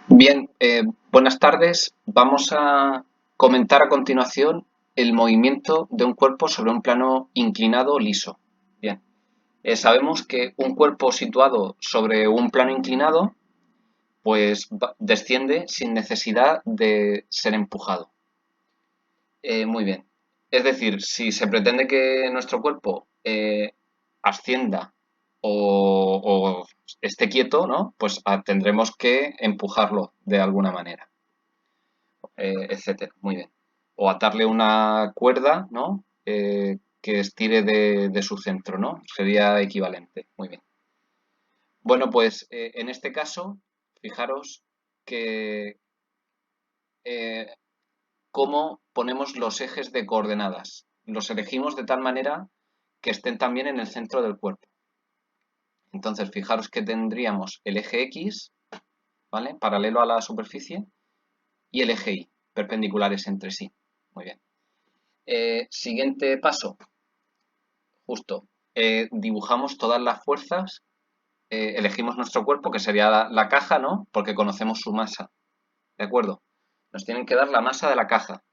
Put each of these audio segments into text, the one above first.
Bien, buenas tardes. Vamos a comentar a continuación el movimiento de un cuerpo sobre un plano inclinado liso. Bien, sabemos que un cuerpo situado sobre un plano inclinado, pues desciende sin necesidad de ser empujado. Muy bien. Es decir, si se pretende que nuestro cuerpo ascienda o esté quieto, ¿no? Pues tendremos que empujarlo de alguna manera, etcétera. Muy bien. O atarle una cuerda, ¿no? Que estire de su centro, ¿no? Sería equivalente. Muy bien. Bueno, pues en este caso, fijaros que eh, cómo ponemos los ejes de coordenadas. Los elegimos de tal manera que estén también en el centro del cuerpo. Entonces, fijaros que tendríamos el eje X, ¿vale? Paralelo a la superficie, y el eje Y, perpendiculares entre sí. Muy bien. Siguiente paso, justo. Dibujamos todas las fuerzas, elegimos nuestro cuerpo, que sería la caja, ¿no? Porque conocemos su masa, ¿de acuerdo? Nos tienen que dar la masa de la caja.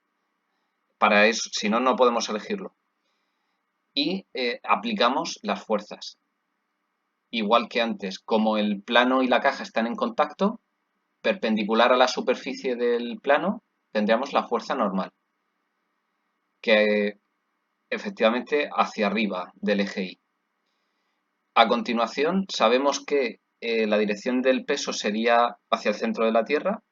Para eso, si no, no podemos elegirlo. Y aplicamos las fuerzas. Igual que antes, como el plano y la caja están en contacto, perpendicular a la superficie del plano, tendríamos la fuerza normal, que efectivamente hacia arriba del eje Y. A continuación, sabemos que la dirección del peso sería hacia el centro de la Tierra.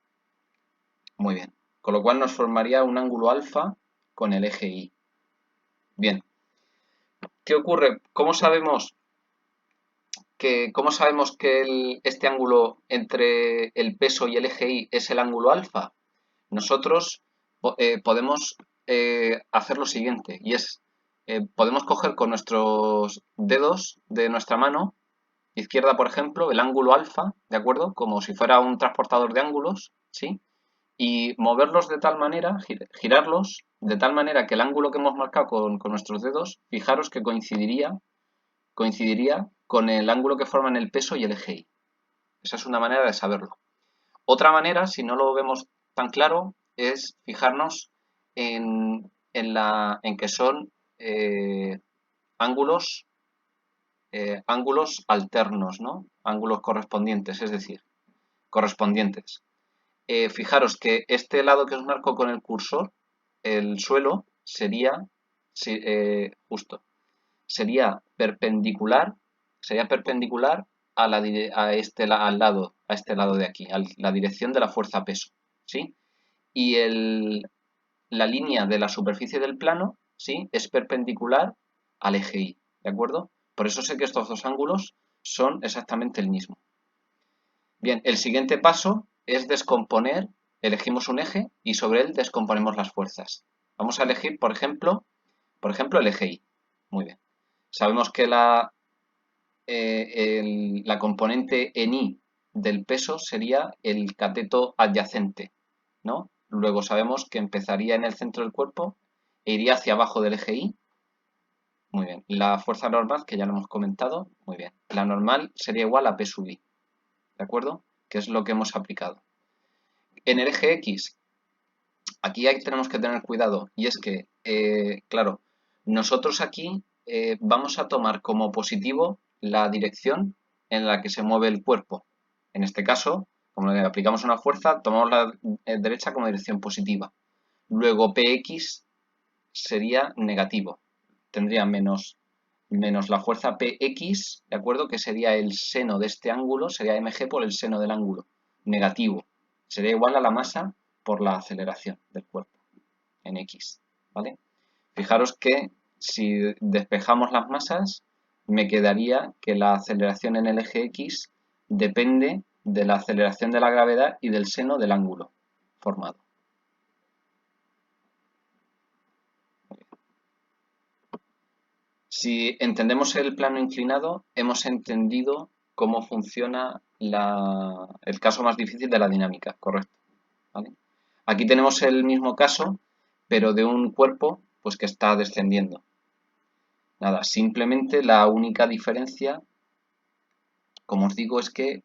Muy bien. Con lo cual nos formaría un ángulo alfa con el eje Y. Bien. ¿Qué ocurre? ¿Cómo sabemos que este ángulo entre el peso y el eje Y es el ángulo alfa? Nosotros podemos hacer lo siguiente, y es, podemos coger con nuestros dedos de nuestra mano izquierda, por ejemplo, el ángulo alfa, ¿de acuerdo? Como si fuera un transportador de ángulos, ¿sí? Y moverlos de tal manera, girarlos de tal manera que el ángulo que hemos marcado con nuestros dedos, fijaros que coincidiría con el ángulo que forman el peso y el eje Y. Esa es una manera de saberlo. Otra manera, si no lo vemos tan claro, es fijarnos en que son ángulos, ángulos alternos, ¿no? Ángulos correspondientes, es decir, correspondientes. Fijaros que este lado que os marco con el cursor, el suelo, sería justo, sería perpendicular a este lado de aquí, a la dirección de la fuerza peso, ¿sí? Y la línea de la superficie del plano, ¿sí? Es perpendicular al eje Y, ¿de acuerdo? Por eso sé que estos dos ángulos son exactamente el mismo. Bien, el siguiente paso es descomponer, elegimos un eje y sobre él descomponemos las fuerzas. Vamos a elegir, por ejemplo, el eje Y. Muy bien. Sabemos que la componente en Y del peso sería el cateto adyacente, ¿no? Luego sabemos que empezaría en el centro del cuerpo e iría hacia abajo del eje Y. Muy bien. La fuerza normal, que ya lo hemos comentado, muy bien. La normal sería igual a P sub I, ¿de acuerdo? Que es lo que hemos aplicado. En el eje X, aquí tenemos que tener cuidado, y es que, claro, nosotros aquí vamos a tomar como positivo la dirección en la que se mueve el cuerpo. En este caso, como le aplicamos una fuerza, tomamos la derecha como dirección positiva. Luego Px sería negativo. Tendría menos la fuerza Px, ¿de acuerdo? Que sería el seno de este ángulo, sería mg por el seno del ángulo, negativo. Sería igual a la masa por la aceleración del cuerpo en x, ¿vale? Fijaros que si despejamos las masas, me quedaría que la aceleración en el eje x depende de la aceleración de la gravedad y del seno del ángulo formado. Si entendemos el plano inclinado, hemos entendido cómo funciona el caso más difícil de la dinámica, correcto, ¿vale? Aquí tenemos el mismo caso, pero de un cuerpo pues, que está descendiendo. Nada, simplemente la única diferencia como os digo, es que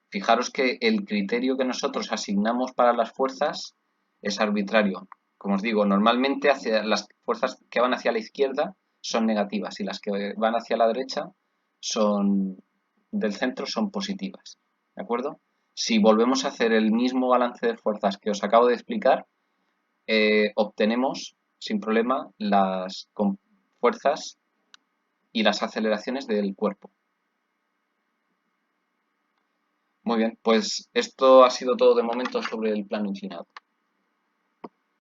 fijaros que el criterio que nosotros asignamos para las fuerzas es arbitrario. Como os digo, normalmente hacia las fuerzas que van hacia la izquierda son negativas y las que van hacia la derecha son del centro son positivas. ¿De acuerdo? Si volvemos a hacer el mismo balance de fuerzas que os acabo de explicar, obtenemos sin problema las fuerzas y las aceleraciones del cuerpo. Muy bien, pues esto ha sido todo de momento sobre el plano inclinado.